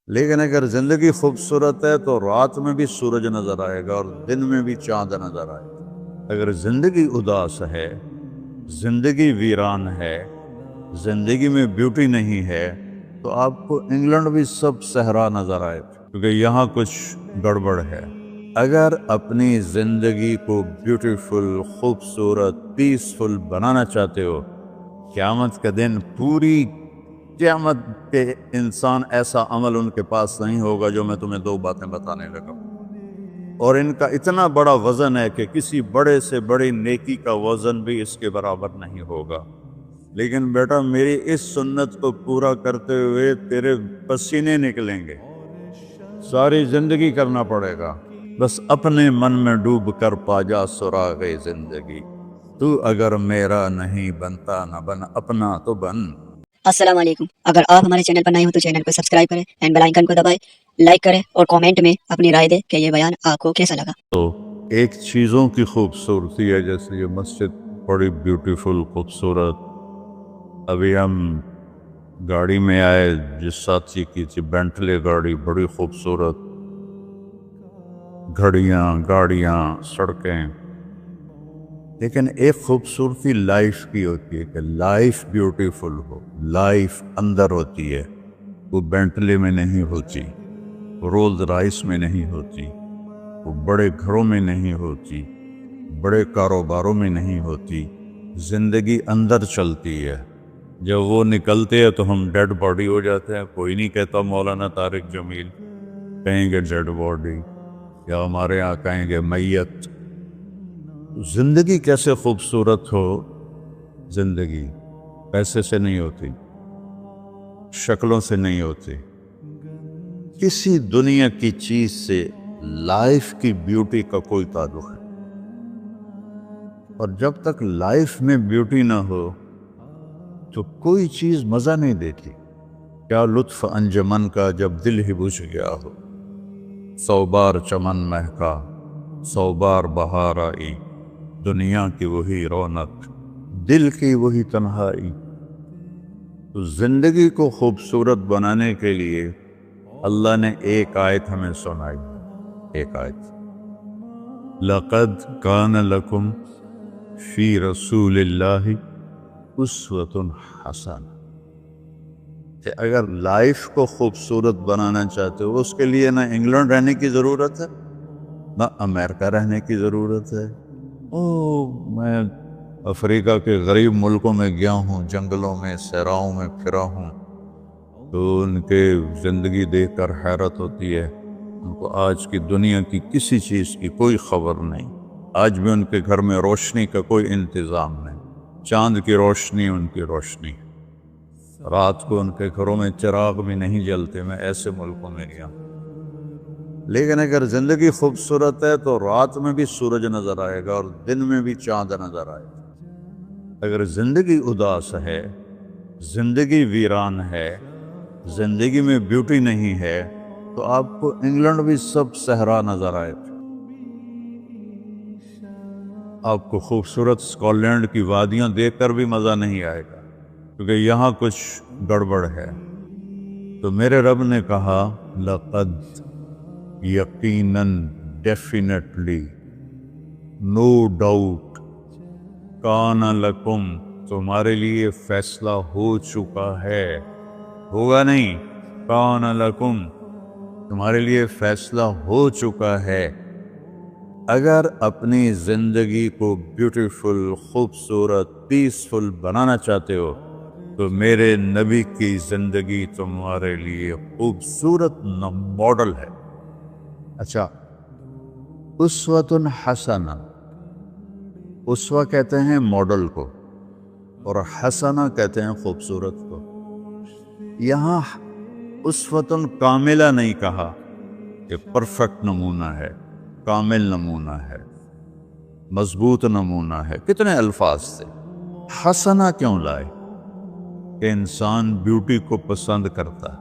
لیکن اگر زندگی خوبصورت ہے تو رات میں بھی سورج نظر آئے گا اور دن میں بھی چاند نظر آئے گا۔ اگر زندگی اداس ہے، زندگی ویران ہے، زندگی میں بیوٹی نہیں ہے، تو آپ کو انگلینڈ بھی سب صحرا نظر آئے گا، کیونکہ یہاں کچھ گڑبڑ ہے۔ اگر اپنی زندگی کو بیوٹیفل، خوبصورت، پیسفل بنانا چاہتے ہو، قیامت کا دن پوری قیامت کے انسان ایسا عمل ان کے پاس نہیں ہوگا جو میں تمہیں دو باتیں بتانے لگا ہوں، اور ان کا اتنا بڑا وزن ہے کہ کسی بڑے سے بڑی نیکی کا وزن بھی اس کے برابر نہیں ہوگا۔ لیکن بیٹا میری اس سنت کو پورا کرتے ہوئے تیرے پسینے نکلیں گے، ساری زندگی کرنا پڑے گا۔ بس اپنے من میں ڈوب کر پا جا سراغ زندگی، تو اگر میرا نہیں بنتا نہ بن اپنا تو بن۔ السلام علیکم۔ اگر آپ ہمارے چینل پر نئے ہو تو چینل کو سبسکرائب کریں، اینڈ بیل آئیکن کو دبائیں، لائک کریں اور کامنٹ میں اپنی رائے دیں کہ یہ بیان آپ کو کیسا لگا۔ تو ایک چیزوں کی خوبصورتی ہے، جیسے یہ مسجد بڑی بیوٹیفل خوبصورت۔ ابھی ہم گاڑی میں آئے، جس ساتھی کی تھی بینٹلے گاڑی، بڑی خوبصورت، گھڑیاں، گاڑیاں، سڑکیں۔ لیکن ایک خوبصورتی لائف کی ہوتی ہے کہ لائف بیوٹیفل ہو، لائف اندر ہوتی ہے، وہ بینٹلے میں نہیں ہوتی، رولز رائس میں نہیں ہوتی، وہ بڑے گھروں میں نہیں ہوتی، بڑے کاروباروں میں نہیں ہوتی۔ زندگی اندر چلتی ہے۔ جب وہ نکلتے ہیں تو ہم ڈیڈ باڈی ہو جاتے ہیں۔ کوئی نہیں کہتا مولانا طارق جمیل، کہیں گے ڈیڈ باڈی، یا ہمارے یہاں کہیں گے میت۔ زندگی کیسے خوبصورت ہو؟ زندگی پیسے سے نہیں ہوتی، شکلوں سے نہیں ہوتی، کسی دنیا کی چیز سے لائف کی بیوٹی کا کوئی تعلق ہے۔ اور جب تک لائف میں بیوٹی نہ ہو تو کوئی چیز مزہ نہیں دیتی۔ کیا لطف انجمن کا جب دل ہی بجھ گیا ہو، 100 بار چمن مہکا، 100 بار بہار آئی، دنیا کی وہی رونق، دل کی وہی تنہائی۔ تو زندگی کو خوبصورت بنانے کے لیے اللہ نے ایک آیت ہمیں سنائی، ایک آیت، لَقَدْ كَانَ لَكُمْ فِي رَسُولِ اللَّهِ أُسْوَةٌ حَسَنَةٌ، کہ اگر لائف کو خوبصورت بنانا چاہتے ہو، اس کے لیے نہ انگلینڈ رہنے کی ضرورت ہے، نہ امریکہ رہنے کی ضرورت ہے۔ میں افریقہ کے غریب ملکوں میں گیا ہوں، جنگلوں میں، صحراؤں میں پھرا ہوں، تو ان کے زندگی دیکھ کر حیرت ہوتی ہے۔ ان کو آج کی دنیا کی کسی چیز کی کوئی خبر نہیں۔ آج بھی ان کے گھر میں روشنی کا کوئی انتظام نہیں، چاند کی روشنی ان کی روشنی، رات کو ان کے گھروں میں چراغ بھی نہیں جلتے۔ میں ایسے ملکوں میں گیا۔ لیکن اگر زندگی خوبصورت ہے تو رات میں بھی سورج نظر آئے گا اور دن میں بھی چاند نظر آئے گا۔ اگر زندگی اداس ہے، زندگی ویران ہے، زندگی میں بیوٹی نہیں ہے، تو آپ کو انگلینڈ بھی سب صحرا نظر آئے گا۔ آپ کو خوبصورت اسکاٹ لینڈ کی وادیاں دیکھ کر بھی مزہ نہیں آئے گا، کیونکہ یہاں کچھ گڑبڑ ہے۔ تو میرے رب نے کہا، لقد، یقیناً، ڈیفینیٹلی، نو ڈاؤٹ، کان لکم، تمہارے لیے فیصلہ ہو چکا ہے، ہوگا نہیں، کان لکم، تمہارے لیے فیصلہ ہو چکا ہے۔ اگر اپنی زندگی کو بیوٹیفل، خوبصورت، پیسفل بنانا چاہتے ہو تو میرے نبی کی زندگی تمہارے لیے خوبصورت ماڈل ہے۔ اچھا، اسوۃ حسنہ، اسوہ کہتے ہیں ماڈل کو، اور حسنہ کہتے ہیں خوبصورت کو۔ یہاں اسوۃ کاملہ نہیں کہا کہ پرفیکٹ نمونہ ہے، کامل نمونہ ہے، مضبوط نمونہ ہے، کتنے الفاظ سے۔ حسنہ کیوں لائے؟ کہ انسان بیوٹی کو پسند کرتا ہے۔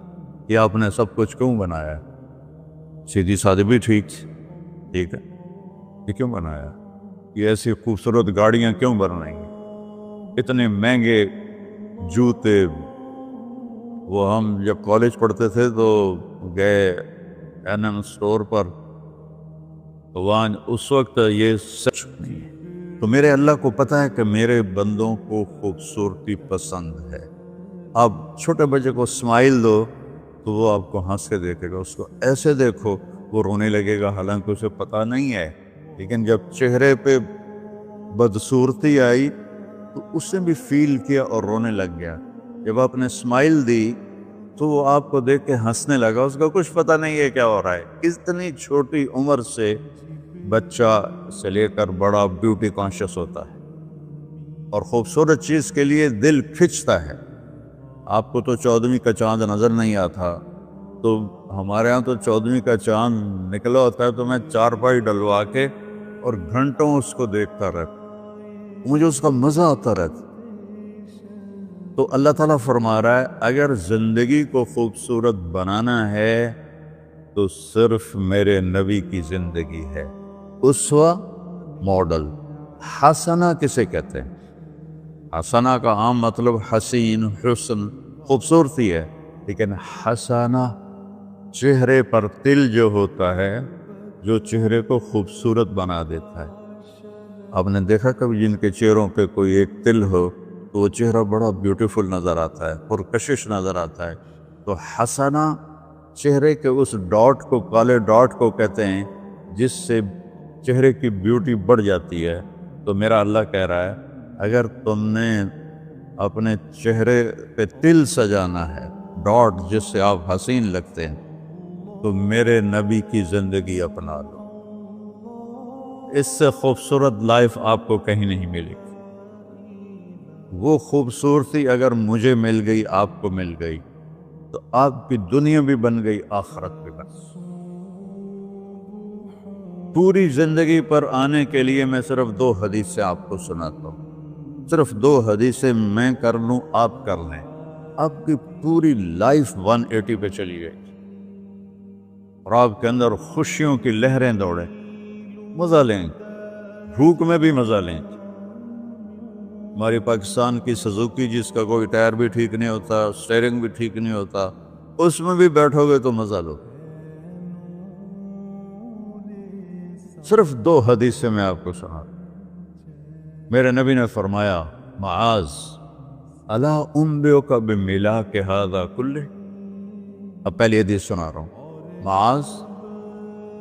یہ آپ نے سب کچھ کیوں بنایا؟ سیدھی سادھی بھی ٹھیک ہے، یہ کیوں بنایا؟ یہ ایسی خوبصورت گاڑیاں کیوں بن رہی ہیں؟ اتنے مہنگے جوتے، وہ ہم جب کالج پڑھتے تھے تو گئے NM اسٹور پر، تو وہاں اس وقت یہ سچ نہیں ہے۔ تو میرے اللہ کو پتہ ہے کہ میرے بندوں کو خوبصورتی پسند ہے۔ آپ چھوٹے بچے کو اسمائل دو تو وہ آپ کو ہنس کے دیکھے گا، اس کو ایسے دیکھو وہ رونے لگے گا، حالانکہ اسے پتہ نہیں ہے، لیکن جب چہرے پہ بدصورتی آئی تو اس نے بھی فیل کیا اور رونے لگ گیا۔ جب آپ نے اسمائل دی تو وہ آپ کو دیکھ کے ہنسنے لگا، اس کا کچھ پتہ نہیں ہے کیا ہو رہا ہے۔ کتنی چھوٹی عمر سے بچہ سے لے کر بڑا بیوٹی کانشیس ہوتا ہے اور خوبصورت چیز کے لیے دل کھنچتا ہے۔ آپ کو تو 14ویں کا چاند نظر نہیں آتا، تو ہمارے ہاں تو 14ویں کا چاند نکلا ہوتا ہے تو میں چارپائی ڈلوا کے اور گھنٹوں اس کو دیکھتا رہتا، مجھے اس کا مزہ آتا رہتا۔ تو اللہ تعالیٰ فرما رہا ہے اگر زندگی کو خوبصورت بنانا ہے تو صرف میرے نبی کی زندگی ہے۔ اسوہ ماڈل۔ حسنہ کسے کہتے ہیں؟ حسنہ کا عام مطلب حسین، حسن، خوبصورتی ہے، لیکن حسنہ چہرے پر تل جو ہوتا ہے، جو چہرے کو خوبصورت بنا دیتا ہے۔ آپ نے دیکھا کبھی جن کے چہروں پہ کوئی ایک تل ہو تو وہ چہرہ بڑا بیوٹیفل نظر آتا ہے، پرکشش نظر آتا ہے۔ تو حسنہ چہرے کے اس ڈاٹ کو، کالے ڈاٹ کو کہتے ہیں جس سے چہرے کی بیوٹی بڑھ جاتی ہے۔ تو میرا اللہ کہہ رہا ہے اگر تم نے اپنے چہرے پہ تل سجانا ہے، ڈاٹ جس سے آپ حسین لگتے ہیں، تو میرے نبی کی زندگی اپنا لو۔ اس سے خوبصورت لائف آپ کو کہیں نہیں ملے گی۔ وہ خوبصورتی اگر مجھے مل گئی، آپ کو مل گئی، تو آپ کی دنیا بھی بن گئی، آخرت بھی بن گئی۔ پوری زندگی پر آنے کے لیے میں صرف 2 حدیثیں آپ کو سناتا ہوں، صرف 2 حدیثیں میں کر لوں، آپ کر لیں، آپ کی پوری لائف 180 پہ چلی گئی اور آپ کے اندر خوشیوں کی لہریں دوڑیں، مزہ لیں، بھوک میں بھی مزہ لیں۔ ہماری پاکستان کی سزوکی جس کا کوئی ٹائر بھی ٹھیک نہیں ہوتا، سٹیئرنگ بھی ٹھیک نہیں ہوتا، اس میں بھی بیٹھو گے تو مزہ لو۔ صرف 2 حدیثیں میں آپ کو سنا۔ میرے نبی نے فرمایا معاذ الا انبئک بملاک ھذا کلہ۔ اب پہلی حدیث سنا رہا ہوں۔ معاذ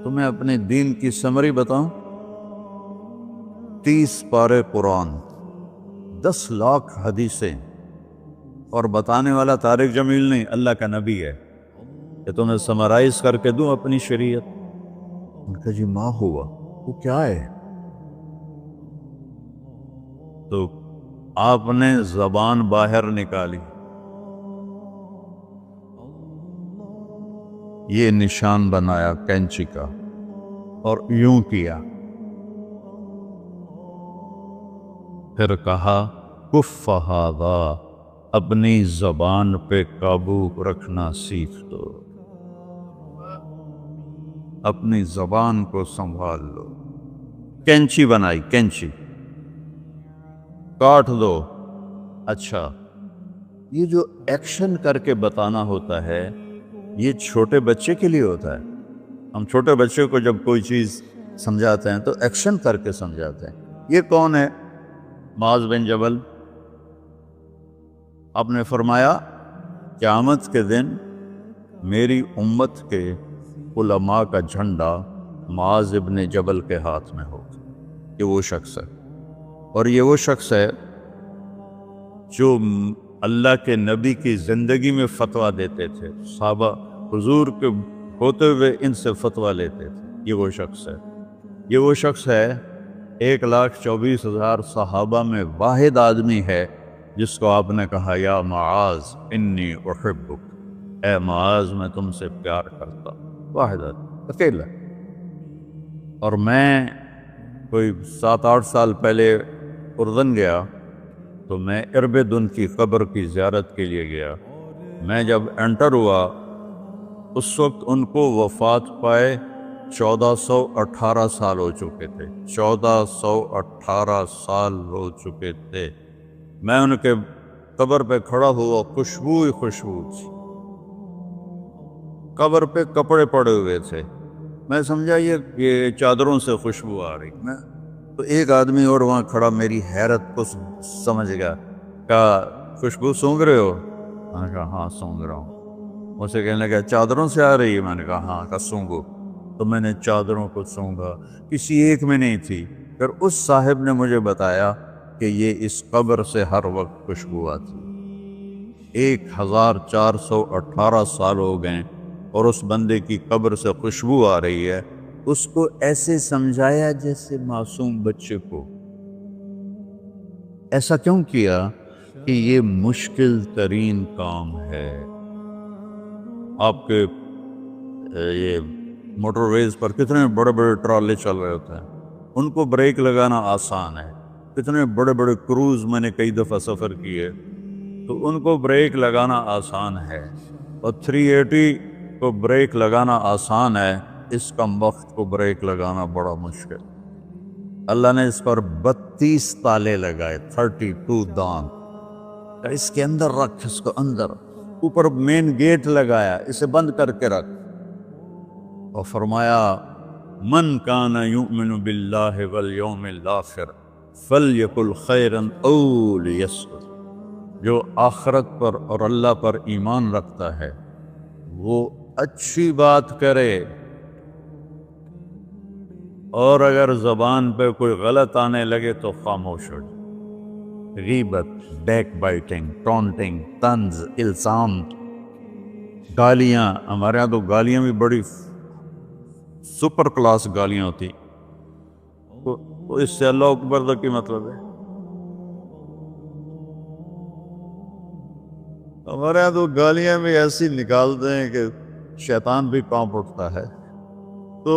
تمہیں اپنے دین کی سمری بتاؤں؟ 30 پارے قرآن، 10 لاکھ حدیثیں، اور بتانے والا طارق جمیل نہیں، اللہ کا نبی ہے، کہ تمہیں سمرائز کر کے دوں اپنی شریعت۔ ان کا جی ماں ہوا، وہ کیا ہے؟ تو آپ نے زبان باہر نکالی، یہ نشان بنایا کینچی کا اور یوں کیا، پھر کہا کف ھذا، اپنی زبان پہ قابو رکھنا سیکھ دو، اپنی زبان کو سنبھال لو۔ کینچی بنائی، کینچی، کاٹ دو۔ اچھا، یہ جو ایکشن کر کے بتانا ہوتا ہے یہ چھوٹے بچے کے لیے ہوتا ہے۔ ہم چھوٹے بچے کو جب کوئی چیز سمجھاتے ہیں تو ایکشن کر کے سمجھاتے ہیں۔ یہ کون ہے؟ معاذ بن جبل۔ آپ نے فرمایا قیامت کے دن میری امت کے علماء کا جھنڈا معاذ بن جبل کے ہاتھ میں ہوگا۔ یہ وہ شخص ہے، اور یہ وہ شخص ہے جو اللہ کے نبی کی زندگی میں فتویٰ دیتے تھے، صحابہ حضور کے ہوتے ہوئے ان سے فتویٰ لیتے تھے۔ یہ وہ شخص ہے، یہ وہ شخص ہے 1,24,000 صحابہ میں واحد آدمی ہے جس کو آپ نے کہا یا معاذ انی احبک، اے معاذ میں تم سے پیار کرتا ہوں۔ واحد آدمی، اکیلا۔ اور میں کوئی 7-8 سال پہلے اردن گیا تو میں اربدن کی قبر کی زیارت کے لیے گیا۔ میں جب انٹر ہوا اس وقت ان کو وفات پائے 1418 سال ہو چکے تھے، 1418 سال ہو چکے تھے۔ میں ان کے قبر پہ کھڑا ہوا، خوشبو ہی خوشبو تھی۔ قبر پہ کپڑے پڑے ہوئے تھے. میں سمجھا یہ چادروں سے خوشبو آ رہی. میں تو ایک آدمی اور وہاں کھڑا میری حیرت کو سمجھ گیا. کہا خوشبو سونگ رہے ہو؟ میں نے کہا ہاں سونگ رہا ہوں. اسے کہنے لگا چادروں سے آ رہی ہے؟ میں نے کہا ہاں. کہا سونگو. تو میں نے چادروں کو سونگا. کسی ایک میں نہیں تھی. پھر اس صاحب نے مجھے بتایا کہ یہ اس قبر سے ہر وقت خوشبو آتی. 1418 سال ہو گئے اور اس بندے کی قبر سے خوشبو آ رہی ہے. اس کو ایسے سمجھایا جیسے معصوم بچے کو. ایسا کیوں کیا؟ کہ یہ مشکل ترین کام ہے. آپ کے یہ موٹر ویز پر کتنے بڑے بڑے ٹرالے چل رہے ہوتے ہیں، ان کو بریک لگانا آسان ہے. کتنے بڑے بڑے کروز میں نے کئی دفعہ سفر کیے تو ان کو بریک لگانا آسان ہے، اور 380 کو بریک لگانا آسان ہے. اس کا وقت کو بریک لگانا بڑا مشکل. اللہ نے اس پر 32 تالے لگائے، 32 دان. اس کے اندر رکھ، اس کو اندر. اوپر مین گیٹ لگایا، اسے بند کر کے رکھ. اور فرمایا من کان یؤمن باللہ والیوم الآخر فلیقل خیرا او لیصمت. جو آخرت پر اور اللہ پر ایمان رکھتا ہے وہ اچھی بات کرے، اور اگر زبان پہ کوئی غلط آنے لگے تو خاموش ہو جائے. غیبت، بیک بائٹنگ، ٹونٹنگ، طنز، الزام، گالیاں. ہمارے ہاں تو گالیاں بھی بڑی سپر کلاس گالیاں ہوتی. تو اس سے اللہ اکبر تک کی مطلب ہے. ہمارے یہاں تو گالیاں بھی ایسی نکالتے ہیں کہ شیطان بھی کانپ اٹھتا ہے. تو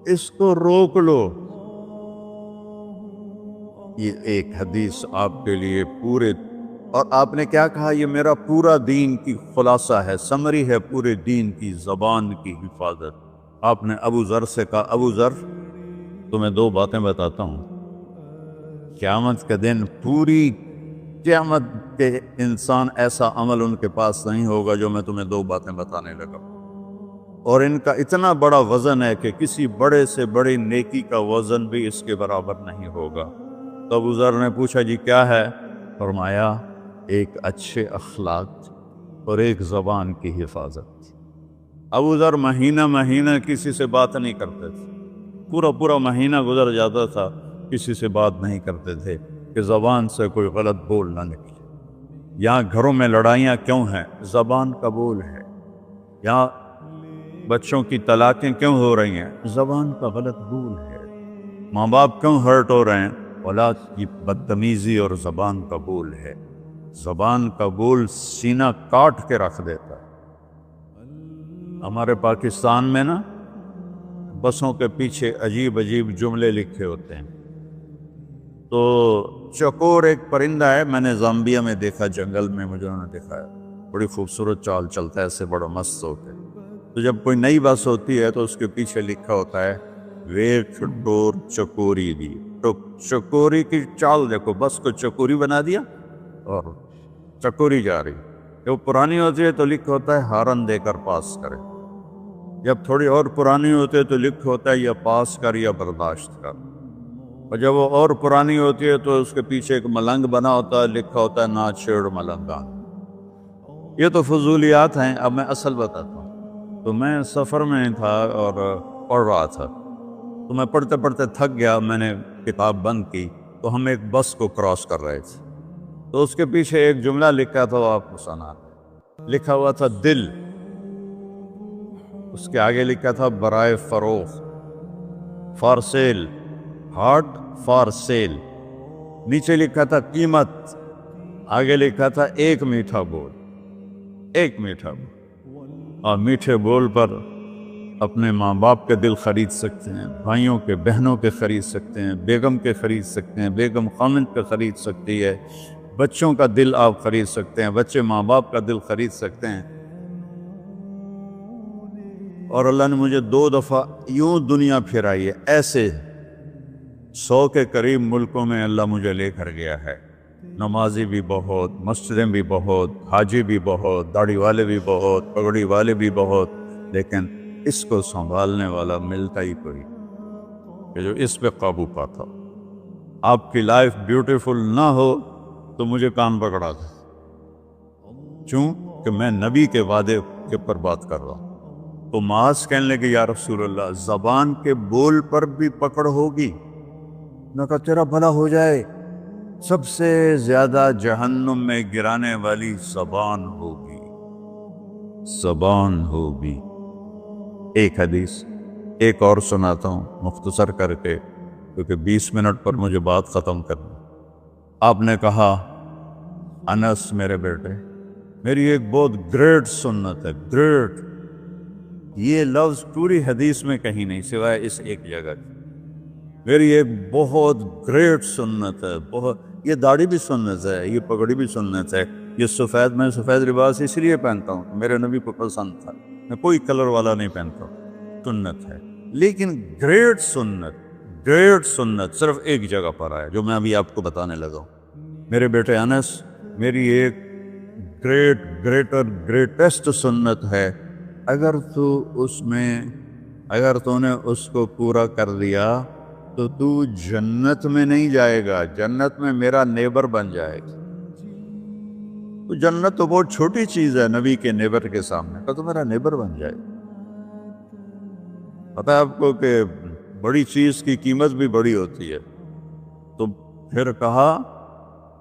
اس کو روک لو. یہ ایک حدیث آپ کے لیے پورے، اور آپ نے کیا کہا؟ یہ میرا پورا دین کی خلاصہ ہے، سمری ہے پورے دین کی. زبان کی حفاظت. آپ نے ابو ذر سے کہا ابو ذر تمہیں 2 باتیں بتاتا ہوں. قیامت کے دن پوری قیامت کے انسان ایسا عمل ان کے پاس نہیں ہوگا جو میں تمہیں 2 باتیں بتانے لگا، اور ان کا اتنا بڑا وزن ہے کہ کسی بڑے سے بڑی نیکی کا وزن بھی اس کے برابر نہیں ہوگا. تو ابو ذر نے پوچھا جی کیا ہے؟ فرمایا ایک اچھے اخلاق اور ایک زبان کی حفاظت. ابو ذر مہینہ کسی سے بات نہیں کرتے تھے. پورا مہینہ گزر جاتا تھا کسی سے بات نہیں کرتے تھے کہ زبان سے کوئی غلط بول نہ نکلے. یہاں گھروں میں لڑائیاں کیوں ہیں؟ زبان کا بول ہے. یہاں بچوں کی طلاقیں کیوں ہو رہی ہیں؟ زبان کا غلط بول ہے. ماں باپ کیوں ہرٹ ہو رہے ہیں؟ اولاد کی بدتمیزی اور زبان کا بول ہے. زبان کا بول سینہ کاٹ کے رکھ دیتا ہے. ہمارے پاکستان میں نا بسوں کے پیچھے عجیب جملے لکھے ہوتے ہیں. تو چکور ایک پرندہ ہے، میں نے زامبیا میں دیکھا، جنگل میں مجھے انہوں نے دکھایا. بڑی خوبصورت چال چلتا ہے ایسے، بڑا مست ہوتا ہے. تو جب کوئی نئی بس ہوتی ہے تو اس کے پیچھے لکھا ہوتا ہے ویٹ ڈور چکوری دی. تو چکوری کی چال دیکھو، بس کو چکوری بنا دیا اور چکوری جا رہی. جب پرانی ہوتی ہے تو لکھا ہوتا ہے ہارن دے کر پاس کرے. جب تھوڑی اور پرانی ہوتی ہے تو لکھا ہوتا ہے یا پاس کر یا برداشت کر. اور جب وہ اور پرانی ہوتی ہے تو اس کے پیچھے ایک ملنگ بنا ہوتا ہے، لکھا ہوتا ہے نہ چھیڑ ملنگان. یہ تو فضولیات ہیں. اب میں اصل بتاتا ہوں. تو میں سفر میں تھا اور پڑھ رہا تھا، تو میں پڑھتے پڑھتے تھک گیا. میں نے کتاب بند کی تو ہم ایک بس کو کراس کر رہے تھے. تو اس کے پیچھے ایک جملہ لکھا تھا، وہ آپ کو سنا. لکھا ہوا تھا دل، اس کے آگے لکھا تھا برائے فروخت، for sale, heart for sale. نیچے لکھا تھا قیمت، آگے لکھا تھا ایک میٹھا بول. ایک میٹھا بول. اور میٹھے بول پر اپنے ماں باپ کے دل خرید سکتے ہیں، بھائیوں کے بہنوں کے خرید سکتے ہیں، بیگم کے خرید سکتے ہیں، بیگم خامند کا خرید سکتی ہے، بچوں کا دل آپ خرید سکتے ہیں، بچے ماں باپ کا دل خرید سکتے ہیں. اور اللہ نے مجھے 2 دفعہ یوں دنیا پھرائی ہے، ایسے 100 کے قریب ملکوں میں اللہ مجھے لے کر گیا ہے. نمازی بھی بہت، مسجدیں بھی بہت، حاجی بھی بہت، داڑھی والے بھی بہت، پگڑی والے بھی بہت، لیکن اس کو سنبھالنے والا ملتا ہی کوئی کہ جو اس پہ قابو پاتا ہو۔ آپ کی لائف بیوٹیفل نہ ہو تو مجھے کان پکڑا دے، کیوں کہ میں نبی کے وعدے کے پر بات کر رہا ہوں۔ تو معاذ کہنے لگے یا رسول اللہ زبان کے بول پر بھی پکڑ ہوگی؟ میں کہا تیرا بھلا ہو جائے، سب سے زیادہ جہنم میں گرانے والی زبان ہوگی، زبان ہوگی۔ ایک حدیث ایک اور سناتا ہوں مختصر کر کے، کیونکہ 20 منٹ پر مجھے بات ختم کرنی۔ آپ نے کہا انس میرے بیٹے، میری ایک بہت گریٹ سنت ہے، گریٹ، یہ لفظ پوری حدیث میں کہیں نہیں سوائے اس ایک جگہ کی۔ میری ایک بہت گریٹ سنت ہے، بہت، یہ داڑھی بھی سنت ہے، یہ پگڑی بھی سنت ہے، یہ سفید، میں سفید لباس اس لیے پہنتا ہوں، میرے نبی کو پسند تھا، میں کوئی کلر والا نہیں پہنتا ہوں، سنت ہے۔ لیکن گریٹ سنت صرف ایک جگہ پر آیا جو میں ابھی آپ کو بتانے لگا ہوں۔ میرے بیٹے انس، میری ایک گریٹسٹ سنت ہے، اگر تو نے اس کو پورا کر لیا تو تو جنت میں نہیں جائے گا، جنت میں میرا نیبر بن جائے گا۔ تو جنت تو بہت چھوٹی چیز ہے نبی کے نیبر کے سامنے، تو میرا نیبر بن جائے گا۔ پتہ ہے آپ کو کہ بڑی چیز کی قیمت بھی بڑی ہوتی ہے۔ تو پھر کہا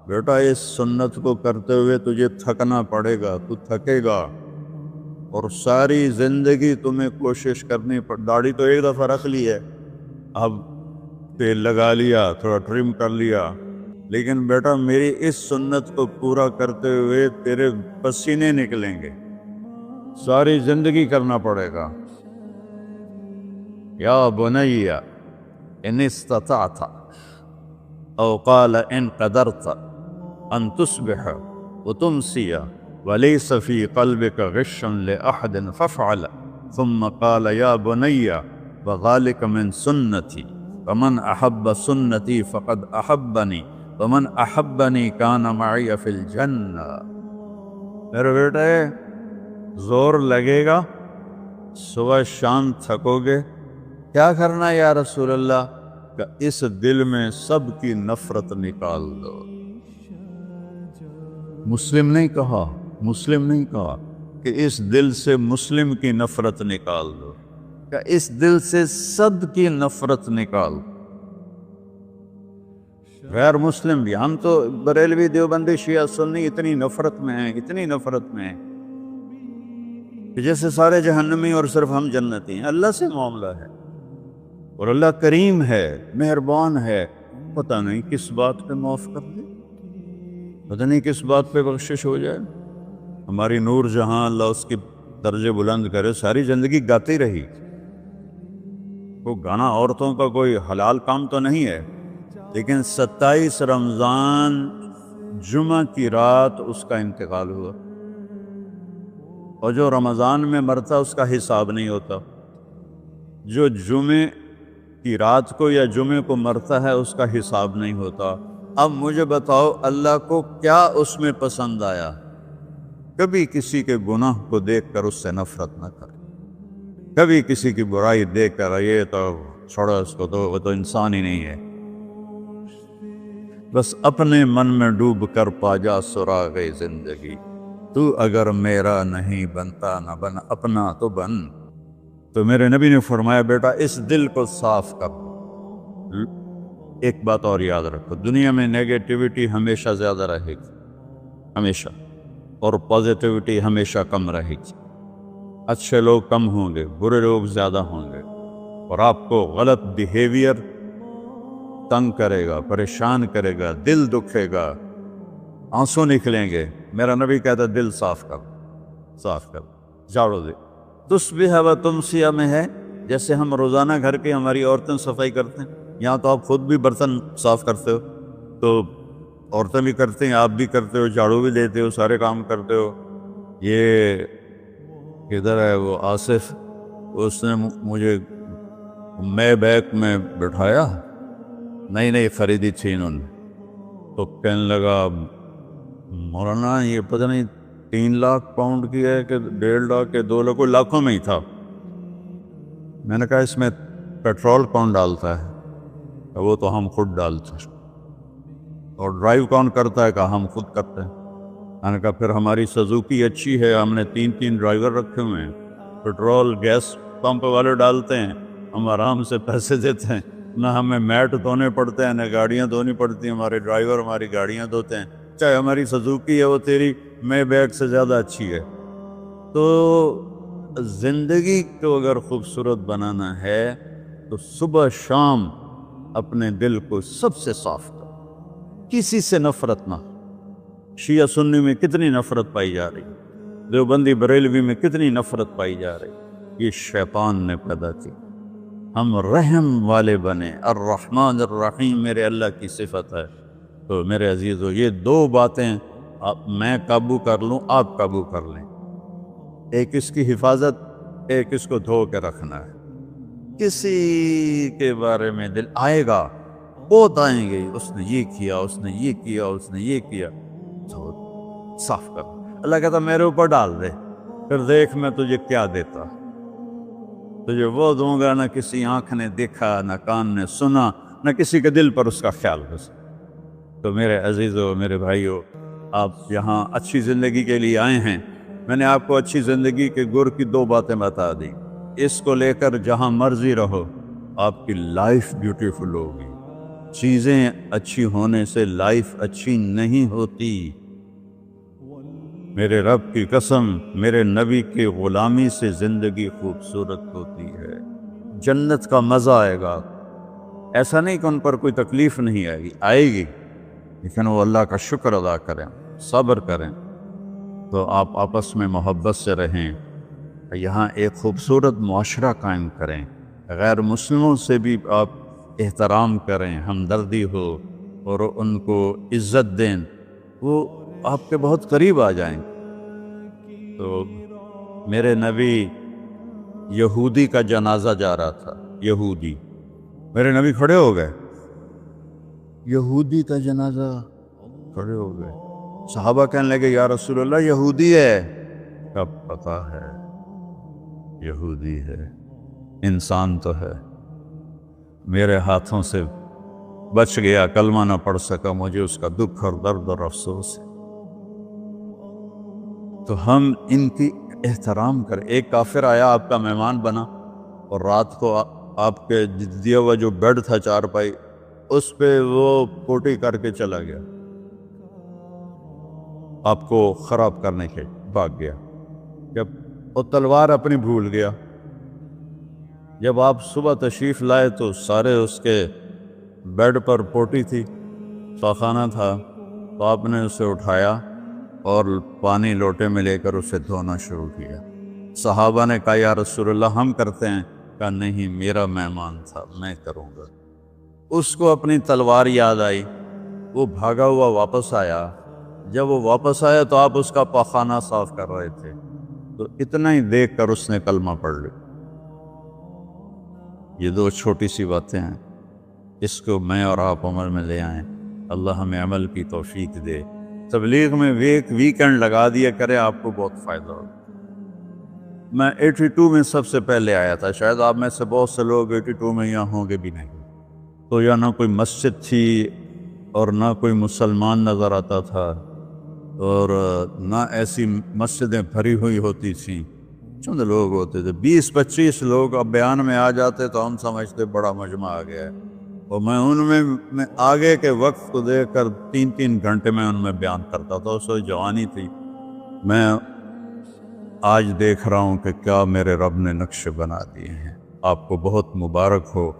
بیٹا اس سنت کو کرتے ہوئے تجھے تھکنا پڑے گا، تو تھکے گا، اور ساری زندگی تمہیں کوشش کرنی داڑھی تو ایک دفعہ رکھ لی ہے، اب تیل لگا لیا، تھوڑا ٹرم کر لیا، لیکن بیٹا میری اس سنت کو پورا کرتے ہوئے تیرے پسینے نکلیں گے، ساری زندگی کرنا پڑے گا۔ یا بنی ان استطعت او قال ان قدرت ان تصبح وتمسی وليس في قلبك غش لأحد فافعل، ثم قال يا بني وذلك من سنتي فمن أحب سنتي فقد أحبني ومن أحبني كان معي في الجنة۔ میرے بیٹے زور لگے گا، صبح شام تھکو گے، کیا کرنا یا رسول اللہ؟ کہ اس دل میں سب کی نفرت نکال دو۔ مسلم نہیں کہا کہ اس دل سے مسلم کی نفرت نکال دو، کہ اس دل سے سب کی نفرت نکال دو۔ غیر مسلم بھی، ہم تو بریلوی دیوبندی شیعہ سنی اتنی نفرت میں ہیں کہ جیسے سارے جہنمی اور صرف ہم جنتی ہیں۔ اللہ سے معاملہ ہے، اور اللہ کریم ہے، مہربان ہے، پتہ نہیں کس بات پہ معاف کر دے، پتہ نہیں کس بات پہ بخشش ہو جائے۔ ہماری نور جہاں، اللہ اس کی درجے بلند کرے، ساری زندگی گاتی رہی۔ وہ گانا عورتوں کا کوئی حلال کام تو نہیں ہے، لیکن 27 رمضان جمعہ کی رات اس کا انتقال ہوا، اور جو رمضان میں مرتا اس کا حساب نہیں ہوتا، جو جمعے کی رات کو یا جمعے کو مرتا ہے اس کا حساب نہیں ہوتا۔ اب مجھے بتاؤ اللہ کو کیا اس میں پسند آیا؟ کبھی کسی کے گناہ کو دیکھ کر اس سے نفرت نہ کرے، کبھی کسی کی برائی دیکھ کر یہ تو چھوڑو اس کو، تو وہ تو انسان ہی نہیں ہے۔ بس اپنے من میں ڈوب کر پا جا سراغ زندگی، تو اگر میرا نہیں بنتا نہ بن اپنا تو بن۔ تو میرے نبی نے فرمایا بیٹا اس دل کو صاف کر۔ ایک بات اور یاد رکھو، دنیا میں نیگیٹیوٹی ہمیشہ زیادہ رہے گی، ہمیشہ، اور پازیٹیوٹی ہمیشہ کم رہے گی۔ اچھے لوگ کم ہوں گے، برے لوگ زیادہ ہوں گے، اور آپ کو غلط بیہیویئر تنگ کرے گا، پریشان کرے گا، دل دکھے گا، آنسو نکلیں گے۔ میرا نبی کہتا دل صاف کر، جھاڑو دے۔ تصبح و تمسیہ میں ہے، جیسے ہم روزانہ گھر کے ہماری عورتیں صفائی کرتے ہیں، یہاں تو آپ خود بھی برتن صاف کرتے ہو، تو عورتیں بھی کرتے ہیں، آپ بھی کرتے ہو، جھاڑو بھی دیتے ہو، سارے کام کرتے ہو۔ یہ کدھر ہے وہ آصف، اس نے مجھے میں بیک میں بٹھایا، نئی خریدی تھی انہوں نے، تو کہنے لگا مولانا یہ پتہ نہیں 3 لاکھ پاؤنڈ کی ہے کہ 1.5 لاکھ کے 2 لاکھ، کوئی لاکھوں میں ہی تھا، میں نے کہا اس میں پیٹرول کون ڈالتا ہے؟ وہ تو ہم خود ڈالتے ہیں۔ اور ڈرائیو کون کرتا ہے؟ کہ ہم خود کرتے ہیں۔ میں نے کہا پھر ہماری سزوکی اچھی ہے، ہم نے 3 ڈرائیور رکھے ہوئے ہیں، پیٹرول گیس پمپ والے ڈالتے ہیں، ہم آرام سے پیسے دیتے ہیں، نہ ہمیں میٹ دھونے پڑتے ہیں، نہ گاڑیاں دھونی پڑتی ہیں، ہمارے ڈرائیور ہماری گاڑیاں دھوتے ہیں، چاہے ہماری سزوکی ہے وہ تیری مے بیگ سے زیادہ اچھی ہے۔ تو زندگی کو اگر خوبصورت بنانا ہے تو صبح شام اپنے دل کو سب سے صاف کرو، کسی سے نفرت نہ۔ شیعہ سنی میں کتنی نفرت پائی جا رہی، دیوبندی بریلوی میں کتنی نفرت پائی جا رہی، یہ شیطان نے پیدا کی۔ ہم رحم والے بنے، الرحمن الرحیم میرے اللہ کی صفت ہے۔ تو میرے عزیزو یہ 2 باتیں میں قابو کر لوں، آپ قابو کر لیں، ایک اس کی حفاظت، ایک اس کو دھو کے رکھنا ہے۔ کسی کے بارے میں دل آئے گا، بہت آئیں گے، اس نے یہ کیا، اس نے یہ کیا، اس نے یہ کیا، تو صاف کر۔ اللہ کہتا میرے اوپر ڈال دے، پھر دیکھ میں تجھے کیا دیتا، تجھے وہ دوں گا نہ کسی آنکھ نے دیکھا، نہ کان نے سنا، نہ کسی کے دل پر اس کا خیال گزرا۔ تو میرے عزیزو، میرے بھائیو، آپ یہاں اچھی زندگی کے لیے آئے ہیں۔ میں نے آپ کو اچھی زندگی کے گر کی 2 باتیں بتا دی، اس کو لے کر جہاں مرضی رہو، آپ کی لائف بیوٹیفل ہوگی۔ چیزیں اچھی ہونے سے لائف اچھی نہیں ہوتی۔ میرے رب کی قسم، میرے نبی کی غلامی سے زندگی خوبصورت ہوتی ہے، جنت کا مزہ آئے گا۔ ایسا نہیں کہ ان پر کوئی تکلیف نہیں آئے گی، آئے گی، لیکن وہ اللہ کا شکر ادا کریں، صبر کریں۔ تو آپ آپس میں محبت سے رہیں، یہاں ایک خوبصورت معاشرہ قائم کریں، غیر مسلموں سے بھی آپ احترام کریں، ہمدردی ہو اور ان کو عزت دیں، وہ آپ کے بہت قریب آ جائیں۔ تو میرے نبی یہودی کا جنازہ جا رہا تھا، یہودی، میرے نبی کھڑے ہو گئے، یہودی کا جنازہ، کھڑے ہو گئے۔ صحابہ کہنے لگے یا رسول اللہ یہودی ہے، کب پتا ہے یہودی ہے، انسان تو ہے، میرے ہاتھوں سے بچ گیا، کلمہ نہ پڑھ سکا، مجھے اس کا دکھ اور درد اور افسوس ہے۔ تو ہم ان کی احترام کریں۔ ایک کافر آیا، آپ کا مہمان بنا، اور رات کو آپ کے دیا ہوا جو بیڈ تھا چارپائی، اس پہ وہ پوٹی کر کے چلا گیا، آپ کو خراب کرنے کے بھاگ گیا، جب وہ تلوار اپنی بھول گیا۔ جب آپ صبح تشریف لائے تو سارے اس کے بیڈ پر پوٹی تھی، شاخانہ تھا، تو آپ نے اسے اٹھایا اور پانی لوٹے میں لے کر اسے دھونا شروع کیا۔ صحابہ نے کہا یا رسول اللہ ہم کرتے ہیں، کہا نہیں میرا مہمان تھا، میں کروں گا۔ اس کو اپنی تلوار یاد آئی، وہ بھاگا ہوا واپس آیا۔ جب وہ واپس آیا تو آپ اس کا پاخانہ صاف کر رہے تھے، تو اتنا ہی دیکھ کر اس نے کلمہ پڑھ لیا۔ یہ 2 چھوٹی سی باتیں ہیں، اس کو میں اور آپ عمل میں لے آئیں، اللہ ہمیں عمل کی توفیق دے۔ تبلیغ میں ویکنڈ لگا دیا کرے، آپ کو بہت فائدہ ہوگا۔ میں 82 میں سب سے پہلے آیا تھا، شاید آپ میں سے بہت سے لوگ 82 میں یہاں ہوں گے بھی نہیں۔ تو یا نہ کوئی مسجد تھی اور نہ کوئی مسلمان نظر آتا تھا، اور نہ ایسی مسجدیں بھری ہوئی ہوتی تھیں، چند لوگ ہوتے تھے، 20-25 لوگ۔ اب بیان میں آ جاتے تو ہم سمجھتے بڑا مجمع آ گیا ہے، اور میں ان میں آگے کے وقت کو دیکھ کر 3 گھنٹے میں ان میں بیان کرتا تھا۔ اس وقت جوانی تھی۔ میں آج دیکھ رہا ہوں کہ کیا میرے رب نے نقشے بنا دیے ہیں۔ آپ کو بہت مبارک ہو۔